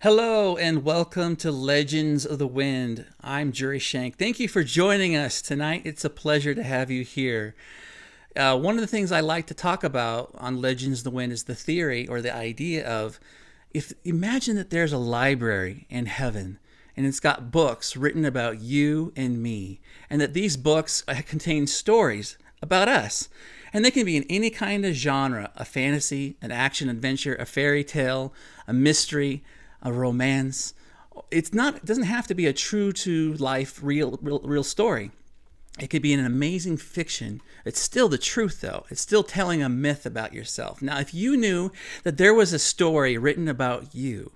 Hello and welcome to Legends of the Wind. I'm Jurri Schenck. Thank you for joining us tonight. It's a pleasure to have you here. One of the things I like to talk about on Legends of the Wind is the theory or the idea of imagine that there's a library in heaven and it's got books written about you and me, and that these books contain stories about us. And they can be in any kind of genre: a fantasy, an action adventure, a fairy tale, a mystery, a romance. It doesn't have to be a true to life real story. It could be an amazing fiction. It's still the truth, though. It's still telling a myth about yourself. Now, if you knew that there was a story written about you,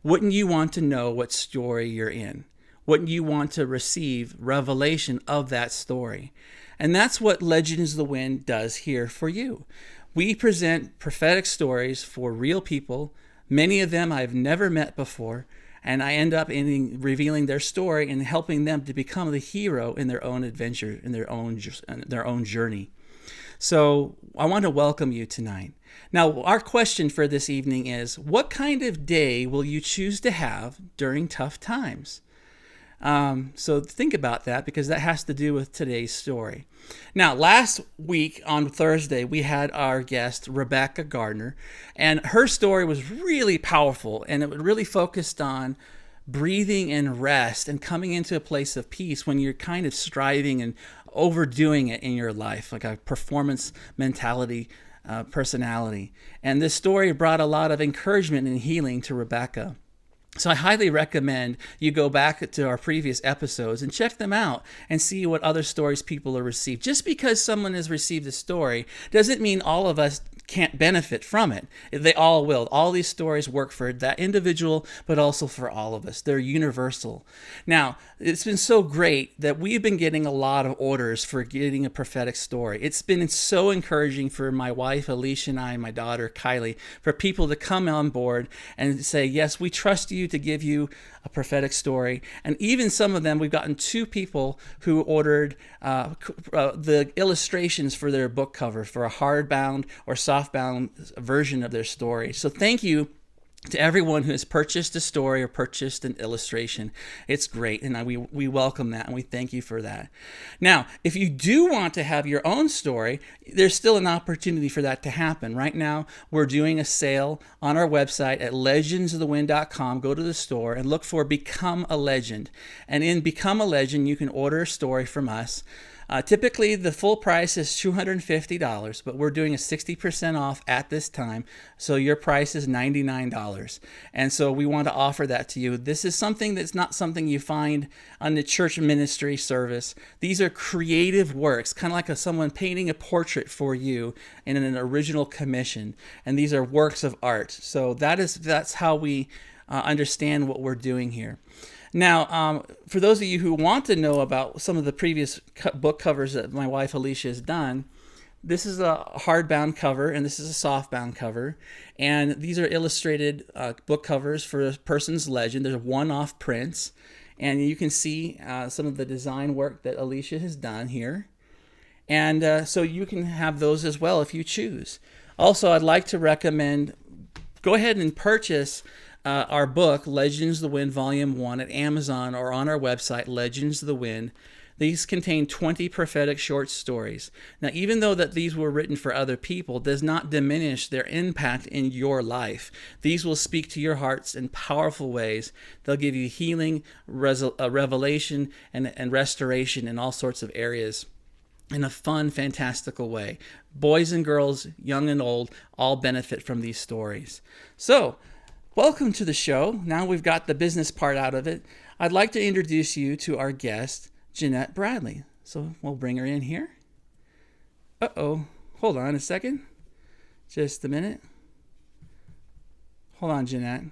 wouldn't you want to know what story you're in? Wouldn't you want to receive revelation of that story? And that's what Legends of the Wind does here for you. We present prophetic stories for real people. Many of them I've never met before, and I end up revealing their story and helping them to become the hero in their own adventure, in their own journey. So I want to welcome you tonight. Now, our question for this evening is, what kind of day will you choose to have during tough times? So think about that, because that has to do with today's story. Now, last week on Thursday, we had our guest, Rebecca Gardner, and her story was really powerful, and it really focused on breathing and rest and coming into a place of peace when you're kind of striving and overdoing it in your life, like a performance mentality, personality. And this story brought a lot of encouragement and healing to Rebecca. So I highly recommend you go back to our previous episodes and check them out and see what other stories people have received. Just because someone has received a story doesn't mean all of us can't benefit from it. They all will. All these stories work for that individual, but also for all of us. They're universal. Now, it's been so great that we've been getting a lot of orders for getting a prophetic story. It's been so encouraging for my wife, Alisha, and I, and my daughter, Kylie, for people to come on board and say, yes, we trust you to give you a prophetic story. And even some of them, we've gotten 2 people who ordered the illustrations for their book cover for a hardbound or softbound version of their story. So thank you to everyone who has purchased a story or purchased an illustration. It's great, and we welcome that, and we thank you for that. Now, if you do want to have your own story, there's still an opportunity for that to happen. Right now, we're doing a sale on our website at legendsofthewind.com. Go to the store and look for Become a Legend. And in Become a Legend, you can order a story from us. Typically, the full price is $250, but we're doing a 60% off at this time, so your price is $99. And so we want to offer that to you. This is something that's not something you find on the church ministry service. These are creative works, kind of like someone painting a portrait for you in an original commission. And these are works of art. So that's how we understand what we're doing here. Now, for those of you who want to know about some of the previous book covers that my wife Alisha has done, this is a hardbound cover and this is a softbound cover. And these are illustrated book covers for a person's legend. There's one-off prints. And you can see some of the design work that Alisha has done here. And so you can have those as well if you choose. Also, I'd like to recommend, go ahead and purchase our book, Legends of the Wind Volume 1, at Amazon or on our website, Legends of the Wind. These contain 20 prophetic short stories. Now, even though that these were written for other people, does not diminish their impact in your life. These will speak to your hearts in powerful ways. They'll give you healing, revelation, and restoration in all sorts of areas in a fun, fantastical way. Boys and girls, young and old, all benefit from these stories. So, welcome to the show. Now we've got the business part out of it. I'd like to introduce you to our guest, Jeanette Bradley. So we'll bring her in here. Uh-oh. Hold on a second. Just a minute. Hold on, Jeanette.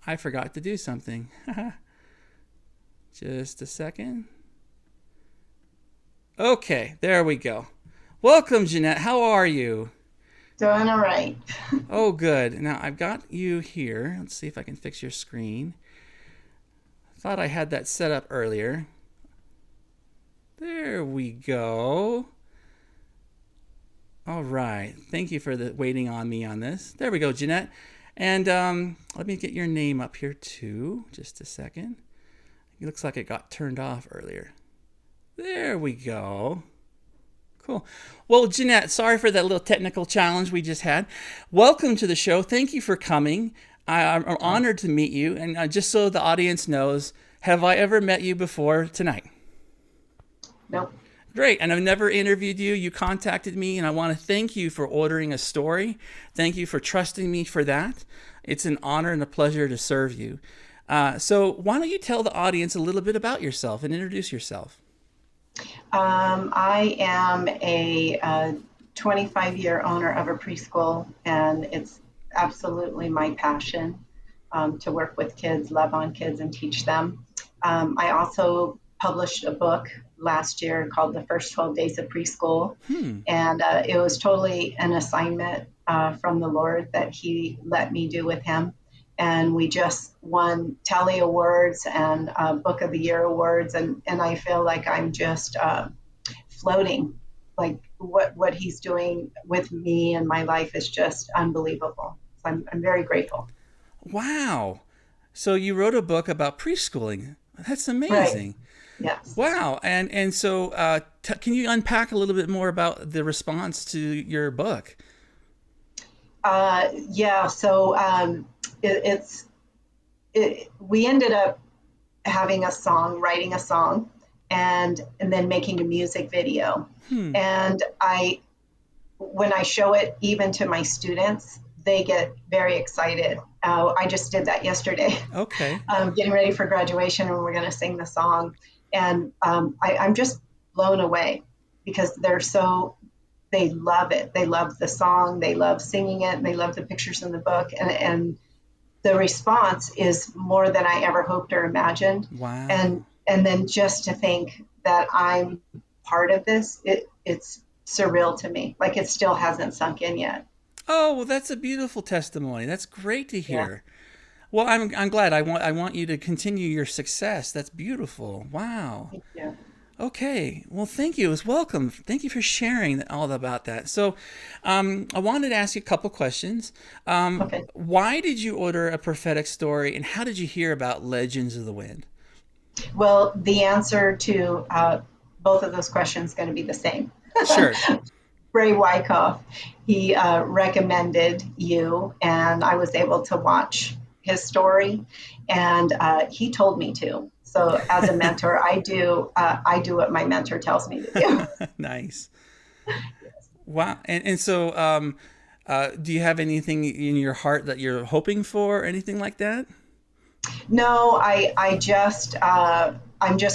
I forgot to do something. Just a second. Okay, there we go. Welcome, Jeanette. How are you? Doing all right. Oh, good. Now, I've got you here. Let's see if I can fix your screen. Thought I had that set up earlier. There we go. All right. Thank you for waiting on me on this. There we go, Jeanette. And let me get your name up here too. Just a second. It looks like it got turned off earlier. There we go. Cool. Well, Jeanette, sorry for that little technical challenge we just had. Welcome to the show. Thank you for coming. I'm honored to meet you. And just so the audience knows, have I ever met you before tonight? Nope. Great. And I've never interviewed you. You contacted me, and I want to thank you for ordering a story. Thank you for trusting me for that. It's an honor and a pleasure to serve you. So why don't you tell the audience a little bit about yourself and introduce yourself? I am a 25-year owner of a preschool, and it's absolutely my passion to work with kids, love on kids, and teach them. I also published a book last year called The First 12 Days of Preschool, and it was totally an assignment from the Lord that He let me do with Him. And we just won Tally Awards and Book of the Year Awards, and I feel like I'm just floating. Like what He's doing with me and my life is just unbelievable. So I'm very grateful. Wow. So you wrote a book about preschooling. That's amazing. Right. Yes. Wow. And so can you unpack a little bit more about the response to your book? Yeah. So we ended up having a song, writing a song, and then making a music video. And when I show it even to my students, they get very excited. I just did that yesterday. Okay. Getting ready for graduation, and we're going to sing the song. And I'm just blown away because they love it. They love the song. They love singing it. And they love the pictures in the book. And the response is more than I ever hoped or imagined. Wow. And then just to think that I'm part of this, it's surreal to me. Like it still hasn't sunk in yet. Oh, well, that's a beautiful testimony. That's great to hear. Yeah. Well, I'm glad. I want you to continue your success. That's beautiful. Wow. Thank you. Okay. Well, thank you. It's welcome. Thank you for sharing all about that. So, I wanted to ask you a couple questions. Okay. Why did you order a prophetic story, and how did you hear about Legends of the Wind? Well, the answer to both of those questions is going to be the same. Sure. Ray Wyckoff, he recommended you, and I was able to watch his story, and he told me to. So as a mentor, I do what my mentor tells me to do. Nice. Wow. And so do you have anything in your heart that you're hoping for or anything like that? No, I'm just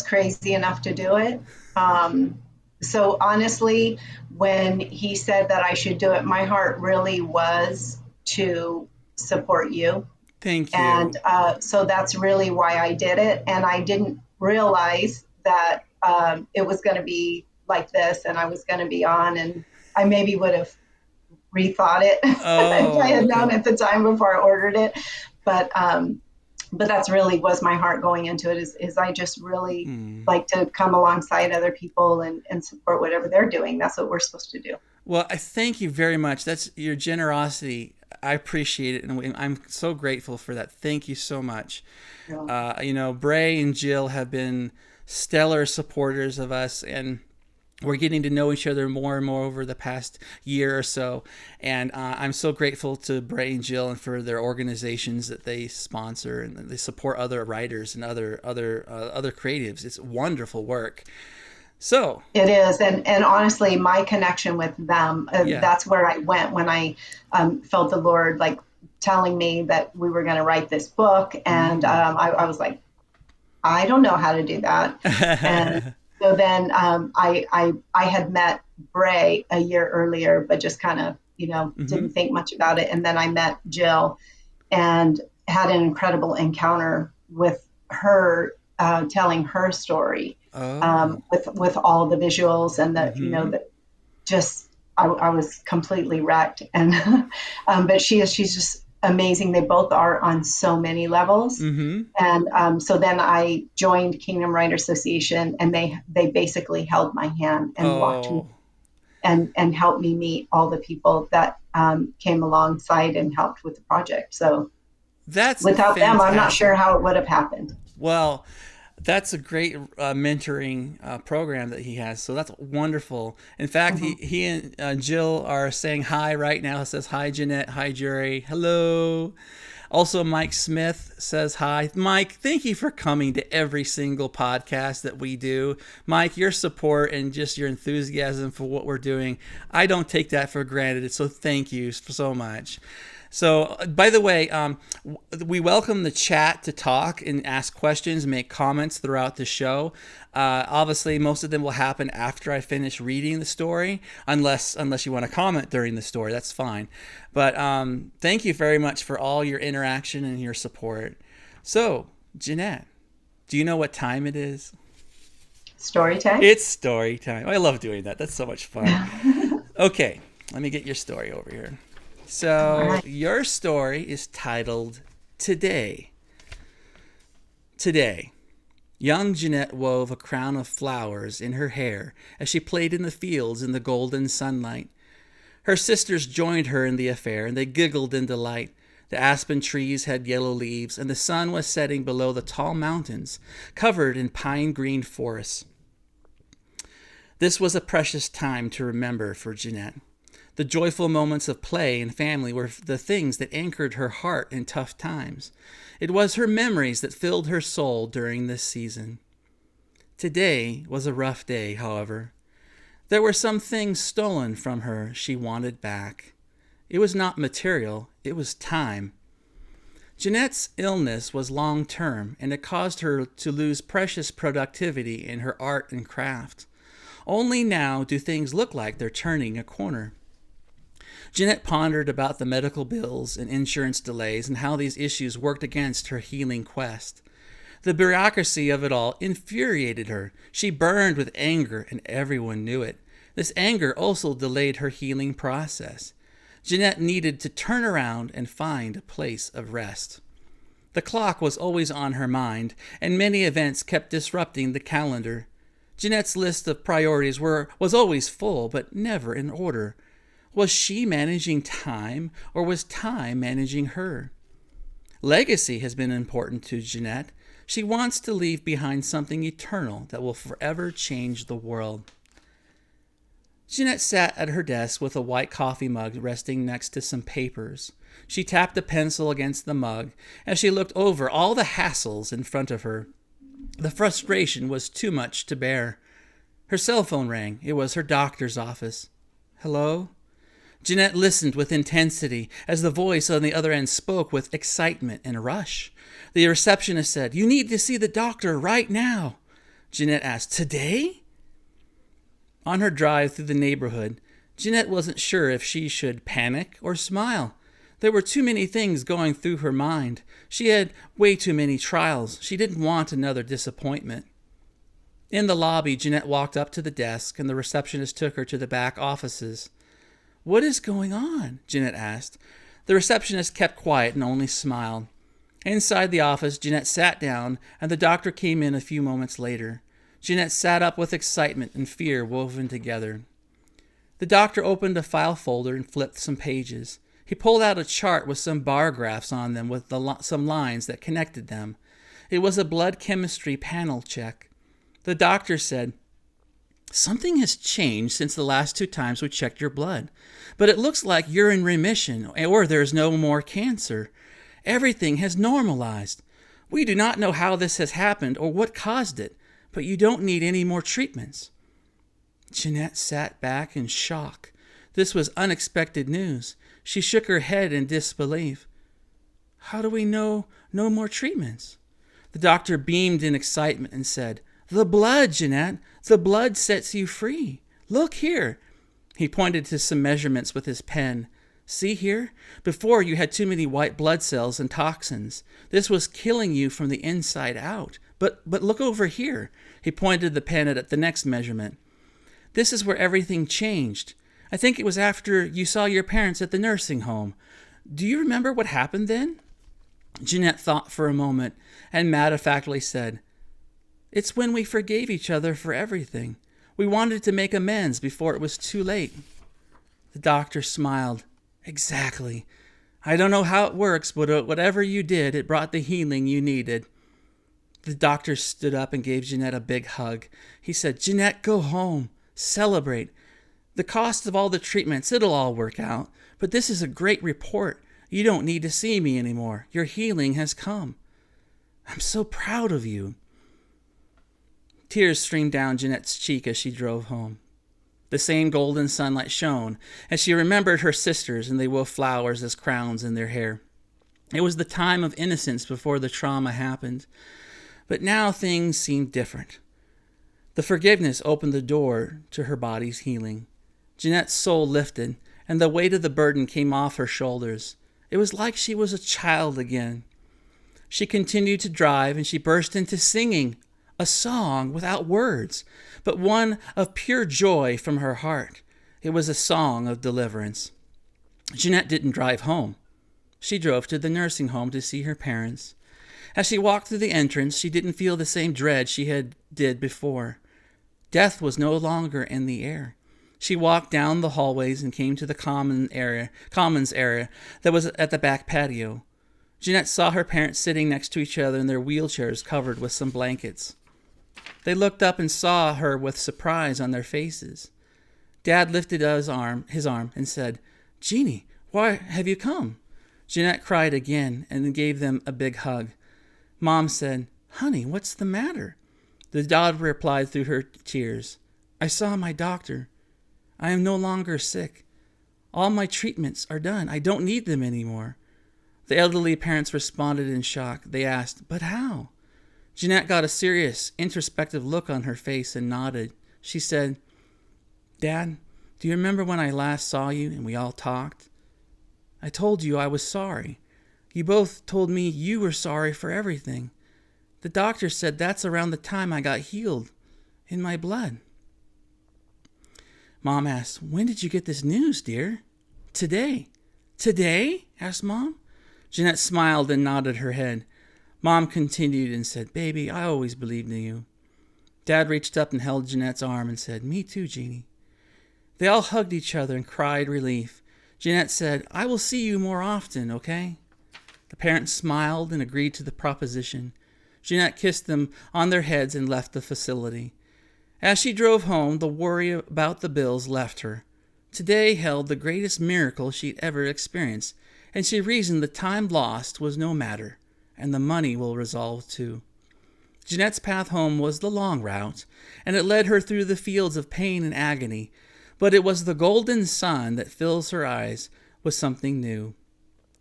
crazy enough to do it. So honestly, when he said that I should do it, my heart really was to support you. Thank you. And so that's really why I did it. And I didn't realize that it was going to be like this and I was going to be on, and I maybe would have rethought it if I had known at the time before I ordered it. But that's really was my heart going into it is I just really like to come alongside other people and support whatever they're doing. That's what we're supposed to do. Well, I thank you very much. That's your generosity. I appreciate it, and I'm so grateful for that. Thank you so much. Yeah. Bray and Jill have been stellar supporters of us, and we're getting to know each other more and more over the past year or so. And I'm so grateful to Bray and Jill and for their organizations that they sponsor and they support other writers and other creatives. It's wonderful work. So it is, and honestly, my connection with them, that's where I went when I felt the Lord like telling me that we were going to write this book, and I was like, I don't know how to do that. And so then I had met Bray a year earlier, but just kind of didn't think much about it, and then I met Jill and had an incredible encounter with her, telling her story. With all the visuals and the I was completely wrecked, and but she's just amazing. They both are on so many levels, and so then I joined Kingdom Writer Association, and they basically held my hand and walked me, and helped me meet all the people that came alongside and helped with the project. So that's without fantastic. them, I'm not sure how it would have happened. Well, that's a great mentoring program that he has. So that's wonderful. In fact, he and Jill are saying hi right now. It says, hi, Jeanette. Hi, Jurri. Hello. Also, Mike Smith says hi. Mike, thank you for coming to every single podcast that we do. Mike, your support and just your enthusiasm for what we're doing, I don't take that for granted. So thank you so much. So, by the way, we welcome the chat to talk and ask questions, make comments throughout the show. Obviously, most of them will happen after I finish reading the story, unless you want to comment during the story. That's fine. But thank you very much for all your interaction and your support. So, Jeanette, do you know what time it is? Story time? It's story time. I love doing that. That's so much fun. Okay, let me get your story over here. So your story is titled Today. Today, young Jeanette wove a crown of flowers in her hair as she played in the fields in the golden sunlight. Her sisters joined her in the affair, and they giggled in delight. The aspen trees had yellow leaves, and the sun was setting below the tall mountains, covered in pine green forests. This was a precious time to remember for Jeanette. The joyful moments of play and family were the things that anchored her heart in tough times. It was her memories that filled her soul during this season. Today was a rough day, however. There were some things stolen from her she wanted back. It was not material, it was time. Jeanette's illness was long-term, and it caused her to lose precious productivity in her art and craft. Only now do things look like they're turning a corner. Jeanette pondered about the medical bills and insurance delays and how these issues worked against her healing quest. The bureaucracy of it all infuriated her. She burned with anger, and everyone knew it. This anger also delayed her healing process. Jeanette needed to turn around and find a place of rest. The clock was always on her mind, and many events kept disrupting the calendar. Jeanette's list of priorities was always full, but never in order. Was she managing time, or was time managing her? Legacy has been important to Jeanette. She wants to leave behind something eternal that will forever change the world. Jeanette sat at her desk with a white coffee mug resting next to some papers. She tapped a pencil against the mug as she looked over all the hassles in front of her. The frustration was too much to bear. Her cell phone rang. It was her doctor's office. Hello? Jeanette listened with intensity as the voice on the other end spoke with excitement and rush. The receptionist said, "You need to see the doctor right now." Jeanette asked, "Today?" On her drive through the neighborhood, Jeanette wasn't sure if she should panic or smile. There were too many things going through her mind. She had way too many trials. She didn't want another disappointment. In the lobby, Jeanette walked up to the desk, and the receptionist took her to the back offices. "What is going on?" Jeanette asked. The receptionist kept quiet and only smiled. Inside the office, Jeanette sat down, and the doctor came in a few moments later. Jeanette sat up with excitement and fear woven together. The doctor opened a file folder and flipped some pages. He pulled out a chart with some bar graphs on them with some lines that connected them. It was a blood chemistry panel check. The doctor said, "Something has changed since the last 2 times we checked your blood, but it looks like you're in remission or there's no more cancer. Everything has normalized. We do not know how this has happened or what caused it, but you don't need any more treatments." Jeanette sat back in shock. This was unexpected news. She shook her head in disbelief. "How do we know no more treatments?" The doctor beamed in excitement and said, "The blood, Jeanette. The blood sets you free. Look here." He pointed to some measurements with his pen. "See here? Before you had too many white blood cells and toxins. This was killing you from the inside out. But look over here." He pointed the pen at the next measurement. "This is where everything changed. I think it was after you saw your parents at the nursing home. Do you remember what happened then?" Jeanette thought for a moment and matter-of-factly said, "It's when we forgave each other for everything. We wanted to make amends before it was too late." The doctor smiled. "Exactly. I don't know how it works, but whatever you did, it brought the healing you needed." The doctor stood up and gave Jeanette a big hug. He said, "Jeanette, go home. Celebrate. The cost of all the treatments, it'll all work out. But this is a great report. You don't need to see me anymore. Your healing has come. I'm so proud of you." Tears streamed down Jeanette's cheek as she drove home. The same golden sunlight shone as she remembered her sisters, and they wove flowers as crowns in their hair. It was the time of innocence before the trauma happened. But now things seemed different. The forgiveness opened the door to her body's healing. Jeanette's soul lifted, and the weight of the burden came off her shoulders. It was like she was a child again. She continued to drive, and she burst into singing a song without words, but one of pure joy from her heart. It was a song of deliverance. Jeanette didn't drive home. She drove to the nursing home to see her parents. As she walked through the entrance, she didn't feel the same dread she did before. Death was no longer in the air. She walked down the hallways and came to the commons area that was at the back patio. Jeanette saw her parents sitting next to each other in their wheelchairs covered with some blankets. They looked up and saw her with surprise on their faces. Dad lifted his arm and said, "Jeannie, why have you come?" Jeanette cried again and gave them a big hug. Mom said, "Honey, what's the matter?" The daughter replied through her tears, "I saw my doctor. I am no longer sick. All my treatments are done. I don't need them anymore." The elderly parents responded in shock. They asked, "But how?" Jeanette got a serious, introspective look on her face and nodded. She said, "Dad, do you remember when I last saw you and we all talked? I told you I was sorry. You both told me you were sorry for everything. The doctor said that's around the time I got healed in my blood." Mom asked, "When did you get this news, dear?" "Today." "Today?" asked Mom. Jeanette smiled and nodded her head. Mom continued and said, "Baby, I always believed in you." Dad reached up and held Jeanette's arm and said, "Me too, Jeannie." They all hugged each other and cried relief. Jeanette said, "I will see you more often, okay?" The parents smiled and agreed to the proposition. Jeanette kissed them on their heads and left the facility. As she drove home, the worry about the bills left her. Today held the greatest miracle she'd ever experienced, and she reasoned the time lost was no matter, and the money will resolve too. Jeanette's path home was the long route, and it led her through the fields of pain and agony, but it was the golden sun that fills her eyes with something new.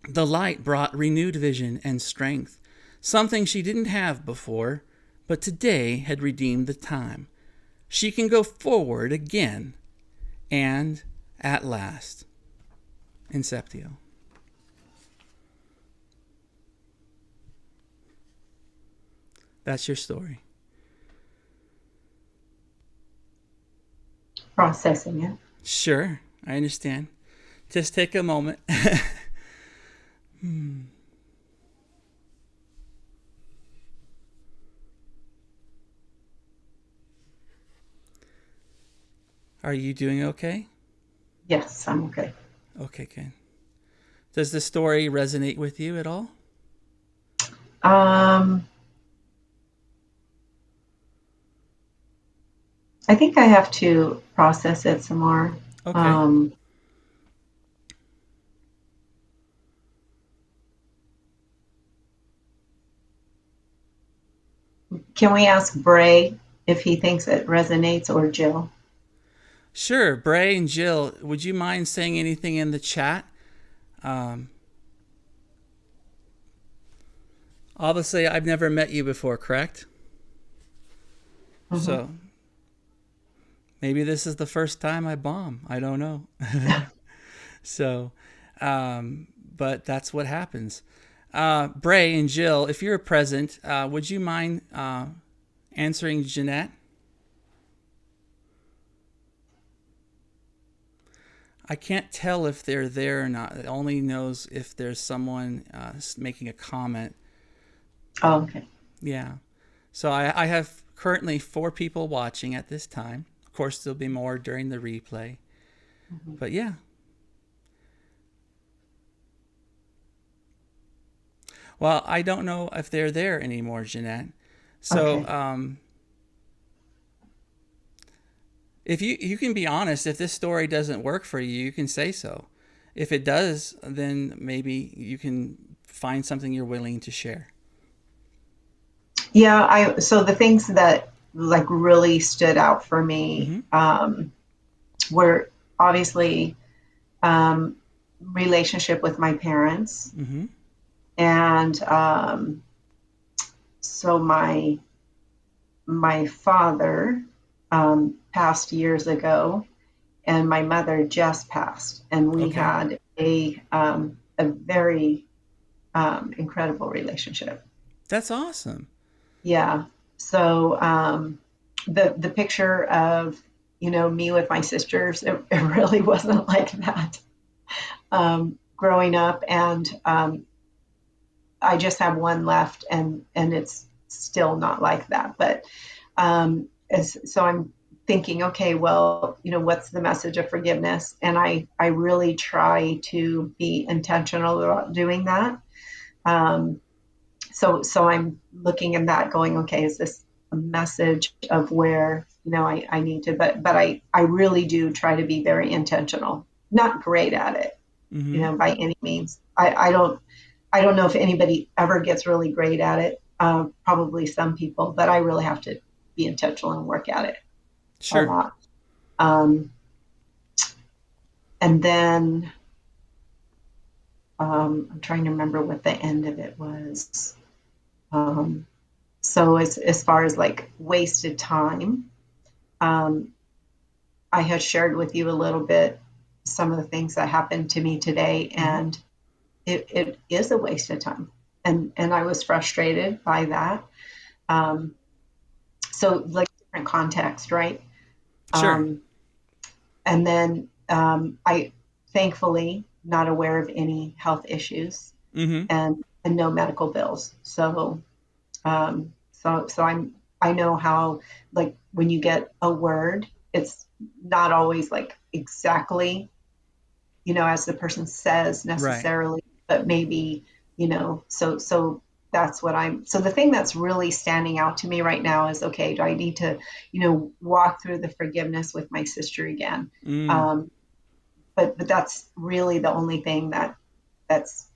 The light brought renewed vision and strength, something she didn't have before, but today had redeemed the time. She can go forward again, and at last. Inceptio. That's your story. Processing it. Sure, I understand. Just take a moment. Are you doing okay? Yes, I'm okay. Okay, good. Does the story resonate with you at all? I think I have to process it some more. Okay. Can we ask Bray if he thinks it resonates, or Jill? Sure. Bray and Jill, would you mind saying anything in the chat? Obviously, I've never met you before, correct? Mm-hmm. So maybe this is the first time I bomb. I don't know. So, but that's what happens. Bray and Jill, if you're present, would you mind answering Jeanette? I can't tell if they're there or not. It only knows if there's someone making a comment. Oh, okay. Yeah. So I have currently 4 people watching at this time. Of course, there'll be more during the replay. But yeah. Well, I don't know if they're there anymore, Jeanette. So, Okay. if you can be honest, if this story doesn't work for you, you can say so. If it does, then maybe you can find something you're willing to share. Yeah, so the things that like really stood out for me were obviously relationship with my parents. And so my father passed years ago, and my mother just passed, and we Okay. had a very incredible relationship. That's awesome. Yeah. So the picture of me with my sisters, it really wasn't like that growing up, and I just have one left, and it's still not like that. But so I'm thinking, okay, well, what's the message of forgiveness? And I really try to be intentional about doing that. So I'm looking at that going, okay, is this a message of where, I need to, but I really do try to be very intentional, not great at it, by any means. I don't know if anybody ever gets really great at it. Probably some people, but I really have to be intentional and work at it a Sure. lot. And then I'm trying to remember what the end of it was. So as far as like wasted time, I had shared with you a little bit some of the things that happened to me today, and it is a waste of time, and I was frustrated by that. So like different context, right? Sure. And then I thankfully not aware of any health issues and no medical bills. So I know how, like, when you get a word, it's not always like exactly, as the person says Right. necessarily, but maybe, so that's so the thing that's really standing out to me right now is, okay, do I need to, walk through the forgiveness with my sister again? But that's really the only thing that's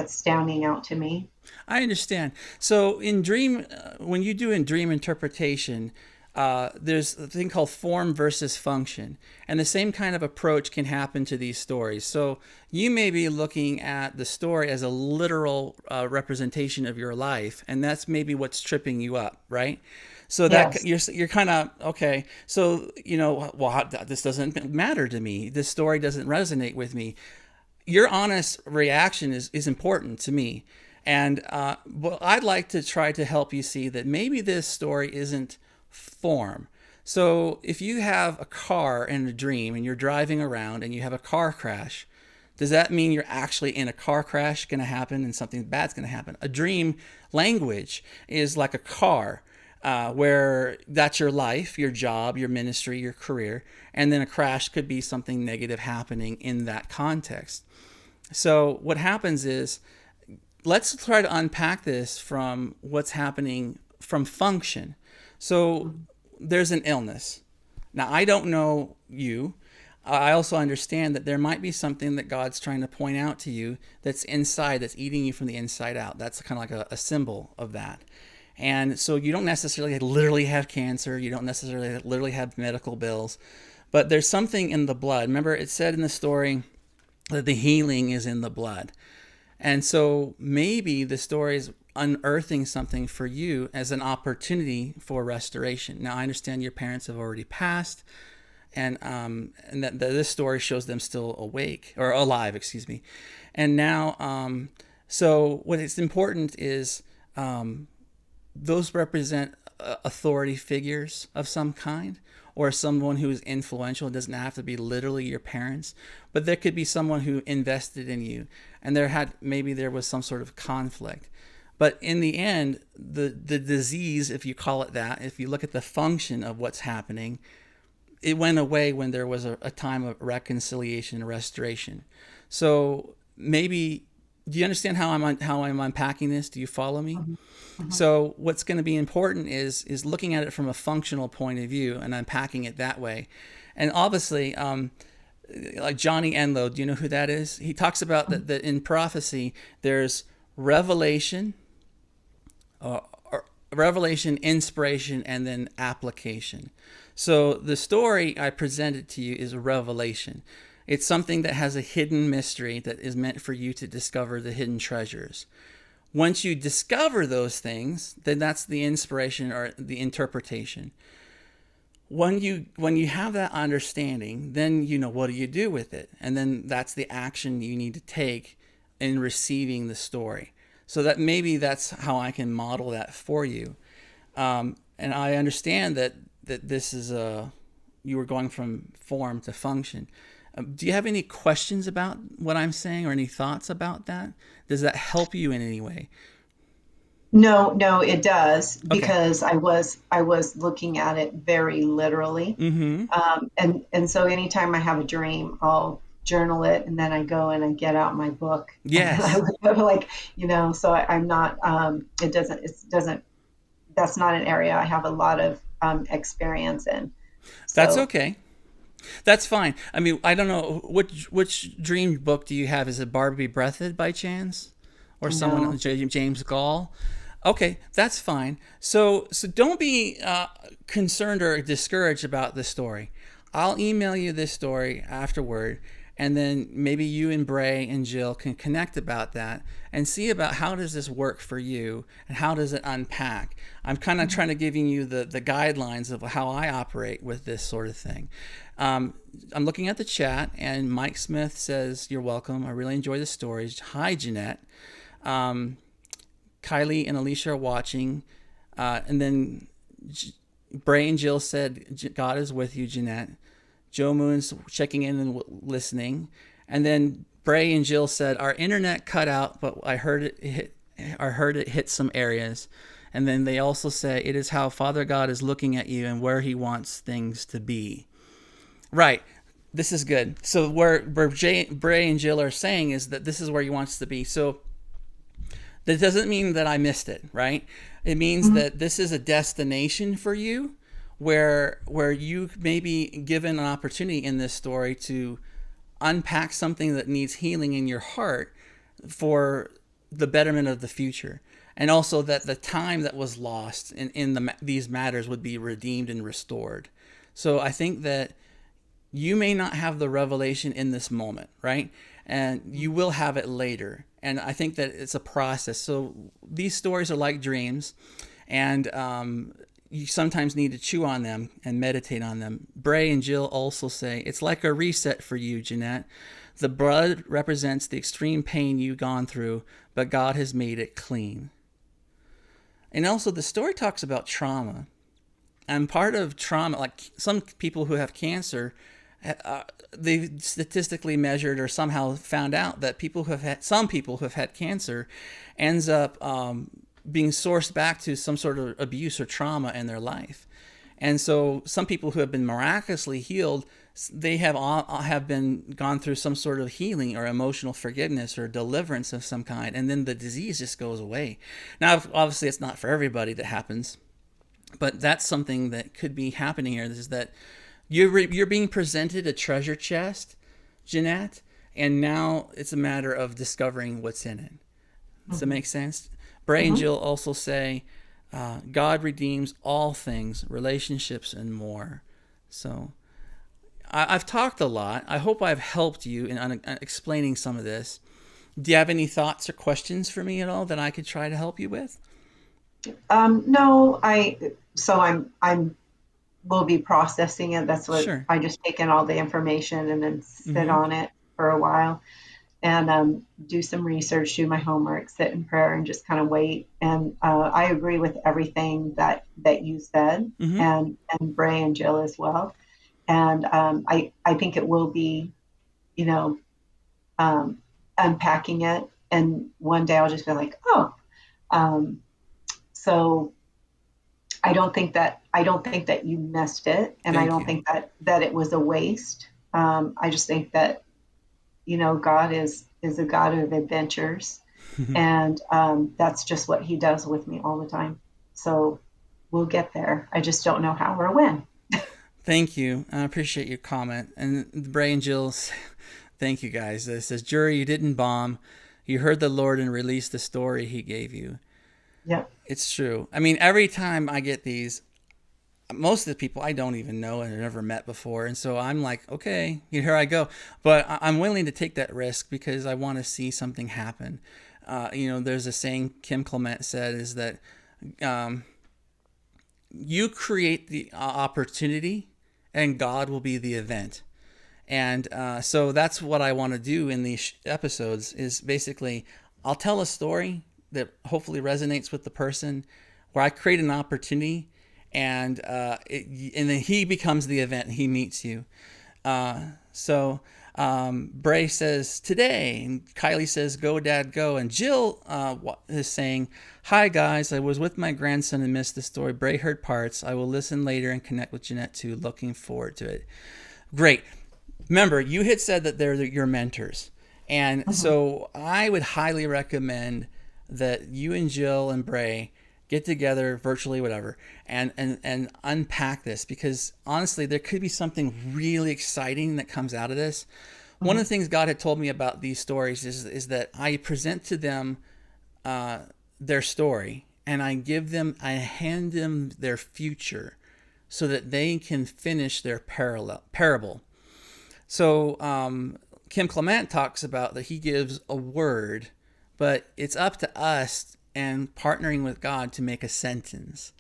standing out to me. I understand. So in dream, when you do in dream interpretation, there's a thing called form versus function, and the same kind of approach can happen to these stories. So you may be looking at the story as a literal representation of your life, and that's maybe what's tripping you up, right? So that Yes. you're kind of okay. So well, this doesn't matter to me. This story doesn't resonate with me. Your honest reaction is important to me. And well, I'd like to try to help you see that maybe this story isn't form. So if you have a car in a dream and you're driving around and you have a car crash, does that mean you're actually in a car crash going to happen and something bad's going to happen? A dream language is like a car. Where that's your life, your job, your ministry, your career, and then a crash could be something negative happening in that context. So what happens is, let's try to unpack this from what's happening from function. So there's an illness. Now, I don't know you. I also understand that there might be something that God's trying to point out to you that's inside, that's eating you from the inside out. That's kind of like a symbol of that. And so you don't necessarily literally have cancer. You don't necessarily literally have medical bills. But there's something in the blood. Remember, it said in the story that the healing is in the blood. And so maybe the story is unearthing something for you as an opportunity for restoration. Now, I understand your parents have already passed, and that this story shows them still awake, or alive, excuse me. And now, so what is important is those represent authority figures of some kind, or someone who is influential. It doesn't have to be literally your parents, but there could be someone who invested in you, and maybe there was some sort of conflict. But in the end, the disease, if you call it that, if you look at the function of what's happening, it went away when there was a time of reconciliation and restoration. So maybe, do you understand how I'm unpacking this? Do you follow me? So what's going to be important is looking at it from a functional point of view and unpacking it that way. And obviously, like Johnny Enlow, do you know who that is? He talks about that in prophecy, there's revelation, revelation, inspiration, and then application. So the story I presented to you is a revelation. It's something that has a hidden mystery that is meant for you to discover the hidden treasures. Once you discover those things, then that's the inspiration or the interpretation. When you have that understanding, then you know, what do you do with it? And then that's the action you need to take in receiving the story. So that maybe that's how I can model that for you. And I understand that this is you were going from form to function. Do you have any questions about what I'm saying or any thoughts about that? Does that help you in any way? No, it does, Okay. because I was looking at it very literally. And so anytime I have a dream, I'll journal it, and then I go and I get out my book. Yes. Like, so I'm not, it doesn't, that's not an area I have a lot of experience in. That's So, okay. That's fine. I mean, I don't know which dream book do you have? Is it Barbie Breathed by chance, or someone no. else, James Gall? Okay, that's fine. So don't be concerned or discouraged about this story. I'll email you this story afterward, and then maybe you and Bray and Jill can connect about that and see about how does this work for you and how does it unpack. I'm kind of trying to giving you the guidelines of how I operate with this sort of thing. I'm looking at the chat, and Mike Smith says, "You're welcome. I really enjoy the stories. Hi, Jeanette." Kylie and Alisha are watching. And then Bray and Jill said, "God is with you, Jeanette." Joe Moon's checking in and listening. And then Bray and Jill said, "Our internet cut out, but I heard it hit some areas." And then they also say, "It is how Father God is looking at you and where he wants things to be." Right. This is good. So where Bray and Jill are saying is that this is where he wants to be. So that doesn't mean that I missed it, right? It means that this is a destination for you where you may be given an opportunity in this story to unpack something that needs healing in your heart for the betterment of the future. And also that the time that was lost in these matters would be redeemed and restored. So I think that you may not have the revelation in this moment, right? And you will have it later. And I think that it's a process. So these stories are like dreams, and you sometimes need to chew on them and meditate on them. Bray and Jill also say, "It's like a reset for you, Jeanette. The blood represents the extreme pain you've gone through, but God has made it clean." And also the story talks about trauma. And part of trauma, like some people who have cancer, they've statistically measured or somehow found out that some people who have had cancer ends up being sourced back to some sort of abuse or trauma in their life. And so some people who have been miraculously healed, they have been gone through some sort of healing or emotional forgiveness or deliverance of some kind, and then the disease just goes away. Now, obviously, it's not for everybody that happens, but that's something that could be happening here. Is that you're being presented a treasure chest, Jeanette, and now it's a matter of discovering what's in it. Does that make sense? Bray and Jill also say, God redeems all things, relationships, and more. So I've talked a lot. I hope I've helped you in explaining some of this. Do you have any thoughts or questions for me at all that I could try to help you with? No, I'm will be processing it. That's what Sure. I just take in all the information and then sit on it for a while and do some research, do my homework, sit in prayer, and just kind of wait. And I agree with everything that you said, and Bray and Jill as well. And I think it will be, unpacking it, and one day I'll just be like, oh, so I don't think that you missed it, and I Thank don't you. think that it was a waste. I just think that, God is a God of adventures, and that's just what He does with me all the time. So we'll get there. I just don't know how or when. Thank you. I appreciate your comment. And Bray and Jill, thank you guys. It says, Jurri, you didn't bomb. You heard the Lord and released the story He gave you. Yep. It's true. I mean, every time I get these, most of the people I don't even know and have never met before. And so I'm like, okay, here I go. But I'm willing to take that risk because I want to see something happen. There's a saying Kim Clement said is that you create the opportunity and God will be the event. And so that's what I want to do in these episodes is basically I'll tell a story that hopefully resonates with the person where I create an opportunity and then he becomes the event and he meets you. Bray says today, and Kylie says go dad go, and Jill is saying hi guys, I was with my grandson and missed the story. Bray heard parts. I will listen later and connect with Jeanette too. Looking forward to it. Great. Remember, you had said that they're your mentors, and so I would highly recommend that you and Jill and Bray get together virtually, whatever, and unpack this, because honestly, there could be something really exciting that comes out of this. One of the things God had told me about these stories is that I present to them their story, and I hand them their future so that they can finish their parable. So Kim Clement talks about that he gives a word, but it's up to us and partnering with God to make a sentence.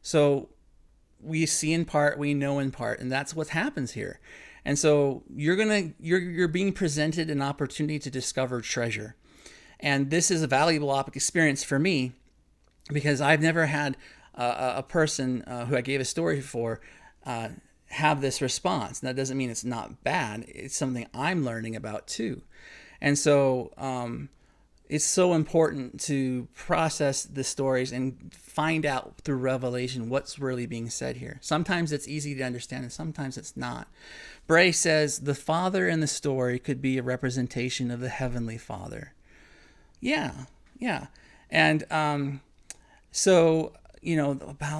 So we see in part, we know in part, and that's what happens here. And so you're being presented an opportunity to discover treasure. And this is a valuable experience for me because I've never had a person who I gave a story for have this response. And that doesn't mean it's not bad. It's something I'm learning about too. And so it's so important to process the stories and find out through revelation what's really being said here. Sometimes it's easy to understand and sometimes it's not. Bray says the Father in the story could be a representation of the Heavenly Father. Yeah. And about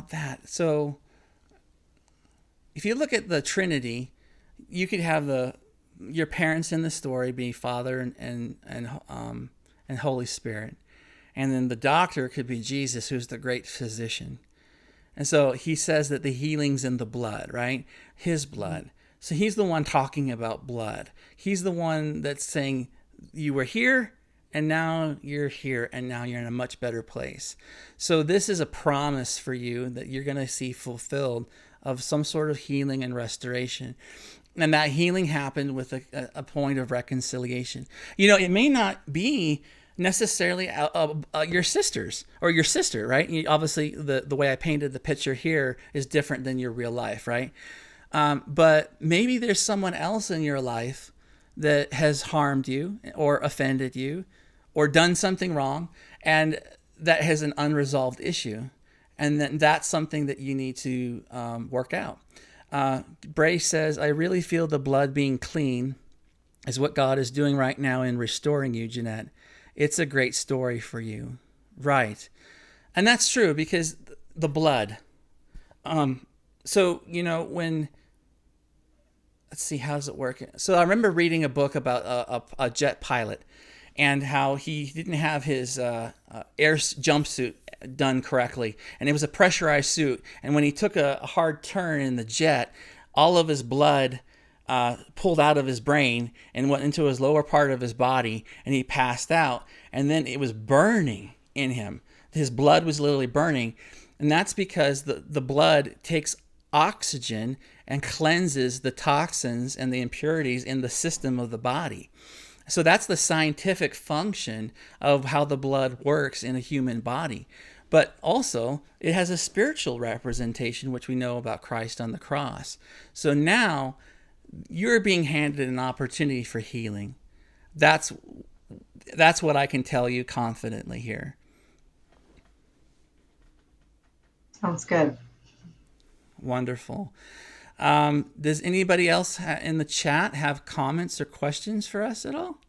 that. So if you look at the Trinity, you could have your parents in the story be Father and Holy Spirit. And then the doctor could be Jesus, who's the great physician. And so he says that the healing's in the blood, right? His blood. So he's the one talking about blood. He's the one that's saying, you were here, and now you're here, and now you're in a much better place. So this is a promise for you that you're going to see fulfilled of some sort of healing and restoration. And that healing happened with a point of reconciliation. It may not be necessarily your sisters or your sister, right? Obviously, the way I painted the picture here is different than your real life, right? But maybe there's someone else in your life that has harmed you or offended you or done something wrong, and that has an unresolved issue. And then that's something that you need to work out. Bray says, I really feel the blood being clean is what God is doing right now in restoring you, Jeanette. It's a great story for you. Right. And that's true because the blood. When, let's see, how does it work? So I remember reading a book about a jet pilot and how he didn't have his air jumpsuit done correctly. And it was a pressurized suit. And when he took a hard turn in the jet, all of his blood pulled out of his brain and went into his lower part of his body, and he passed out. And then it was burning in him. His blood was literally burning. And that's because the blood takes oxygen and cleanses the toxins and the impurities in the system of the body. So that's the scientific function of how the blood works in a human body. But also, it has a spiritual representation, which we know about Christ on the cross. So now, you're being handed an opportunity for healing. That's what I can tell you confidently here. Sounds good. Wonderful. Does anybody else in the chat have comments or questions for us at all?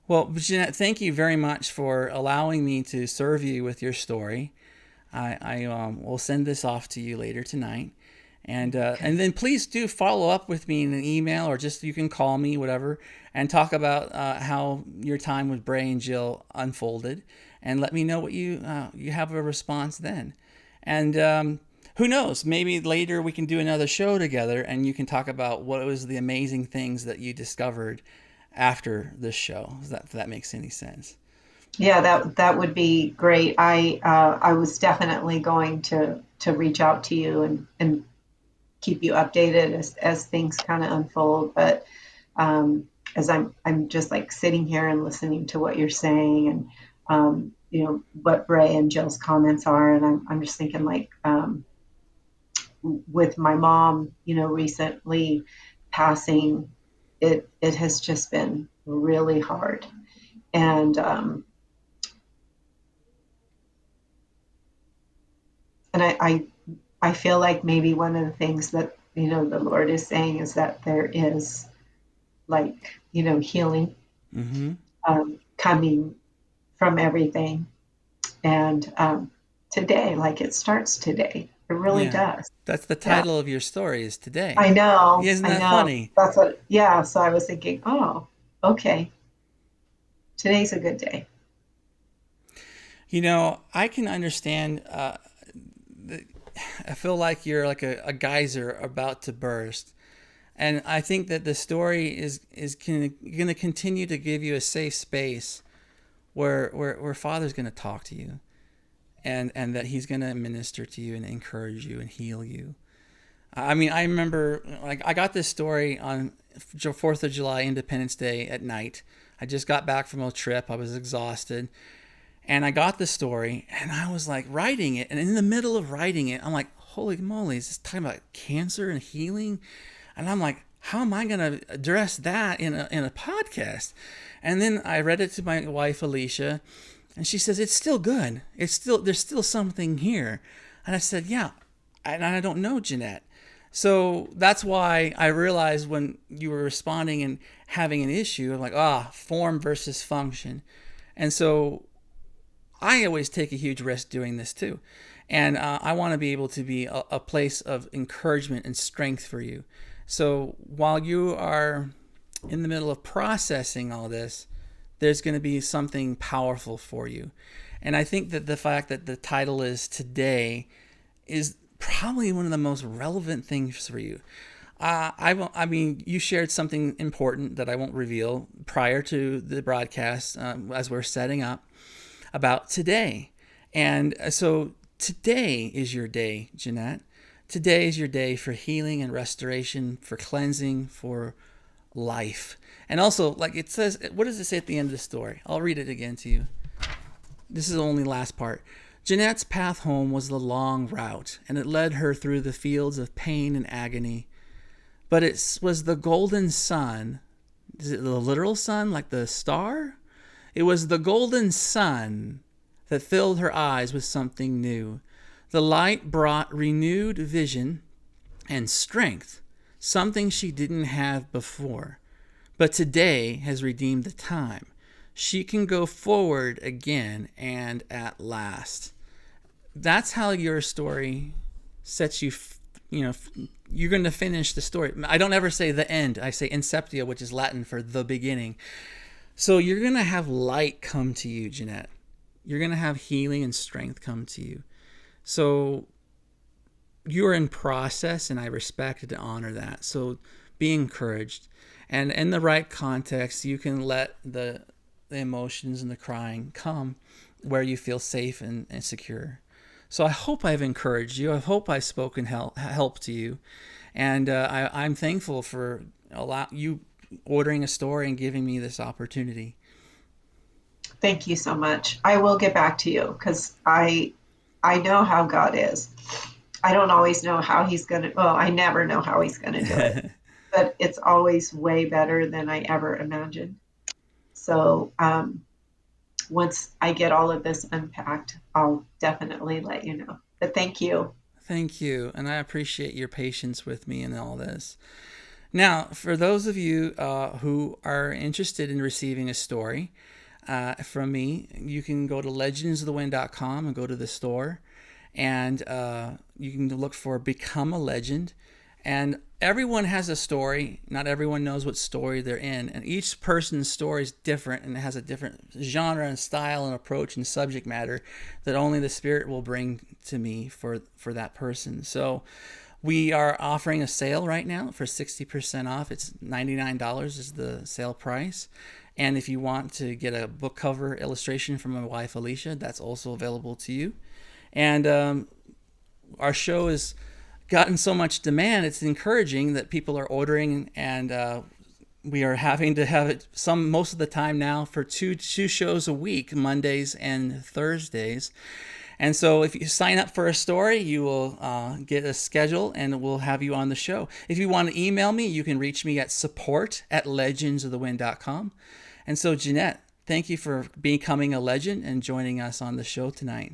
Well, Jeanette, thank you very much for allowing me to serve you with your story. I will send this off to you later tonight. And then please do follow up with me in an email, or just you can call me, whatever, and talk about how your time with Bray and Jill unfolded, and let me know what you have a response then. And who knows, maybe later we can do another show together, and you can talk about what was the amazing things that you discovered after this show, if that makes any sense. Yeah, that would be great. I was definitely going to reach out to you and keep you updated as things kind of unfold. But as I'm just like sitting here and listening to what you're saying, and what Bray and Jill's comments are, and I'm just thinking, like, with my mom, recently passing, it has just been really hard. And I feel like maybe one of the things that, the Lord is saying is that there is, like, healing coming from everything. And today, like, it starts today. It really does. That's the title of your story, is Today. I know. Isn't that funny? That's what, yeah. So I was thinking, oh, okay. Today's a good day. I can understand. I feel like you're like a geyser about to burst. And I think that the story is going to continue to give you a safe space where Father's going to talk to you, and that he's going to minister to you and encourage you and heal you. I mean, I remember, like, I got this story on 4th of July, Independence Day, at night. I just got back from a trip. I was exhausted. And I got the story, and I was like writing it. And in the middle of writing it, I'm like, holy moly, is this talking about cancer and healing? And I'm like, how am I going to address that in a podcast? And then I read it to my wife, Alisha, and she says, it's still good. There's still something here. And I said, yeah, and I don't know, Jeanette. So that's why I realized when you were responding and having an issue, I'm like, form versus function. And so I always take a huge risk doing this too. And I want to be able to be a place of encouragement and strength for you. So while you are in the middle of processing all this, there's going to be something powerful for you. And I think that the fact that the title is Today is probably one of the most relevant things for you. I mean, you shared something important that I won't reveal prior to the broadcast as we're setting up about today. And so today is your day, Jeanette. Today is your day for healing and restoration, for cleansing, for life. And also, like it says, what does it say at the end of the story? I'll read it again to you. This is the only last part. Jeanette's path home was the long route, and it led her through the fields of pain and agony. But it was the golden sun. Is it the literal sun, like the star? It was the golden sun that filled her eyes with something new. The light brought renewed vision and strength, something she didn't have before. But today has redeemed the time. She can go forward again and at last. That's how your story sets you, you're going to finish the story. I don't ever say the end. I say inceptio, which is Latin for the beginning. So you're going to have light come to you, Jeanette. You're going to have healing and strength come to you. So you're in process, and I respect and honor that. So be encouraged. And in the right context, you can let the emotions and the crying come where you feel safe and secure. So I hope I've encouraged you. I hope I've spoken help to you. And I'm thankful for you ordering a story and giving me this opportunity. Thank you so much. I will get back to you because I know how God is. I don't always know how he's going to, I never know how he's going to do it, but it's always way better than I ever imagined. So once I get all of this unpacked, I'll definitely let you know. But thank you. Thank you. And I appreciate your patience with me in all this. Now, for those of you who are interested in receiving a story from me, you can go to legendsofthewind.com and go to the store, and you can look for Become a Legend. And everyone has a story. Not everyone knows what story they're in. And each person's story is different and has a different genre and style and approach and subject matter that only the Spirit will bring to me for that person. So we are offering a sale right now for 60% off. It's $99 is the sale price. And if you want to get a book cover illustration from my wife, Alisha, that's also available to you. And our show has gotten so much demand, it's encouraging that people are ordering, and we are having to have it most of the time now for two shows a week, Mondays and Thursdays. And so if you sign up for a story, you will get a schedule and we'll have you on the show. If you want to email me, you can reach me at support@legendsofthewind.com. And so, Jeanette, thank you for becoming a legend and joining us on the show tonight.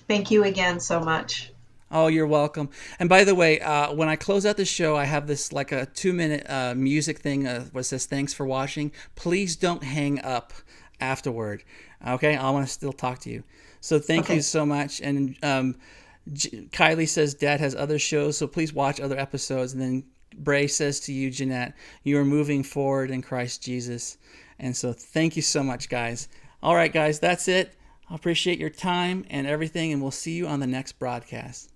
Thank you again so much. Oh, you're welcome. And by the way, when I close out the show, I have this like a 2-minute music thing that says thanks for watching. Please don't hang up afterward. Okay? I want to still talk to you. So thank you so much. And Kylie says Dad has other shows, so please watch other episodes. And then Bray says to you, Jeanette, you are moving forward in Christ Jesus. And so thank you so much, guys. All right, guys, that's it. I appreciate your time and everything, and we'll see you on the next broadcast.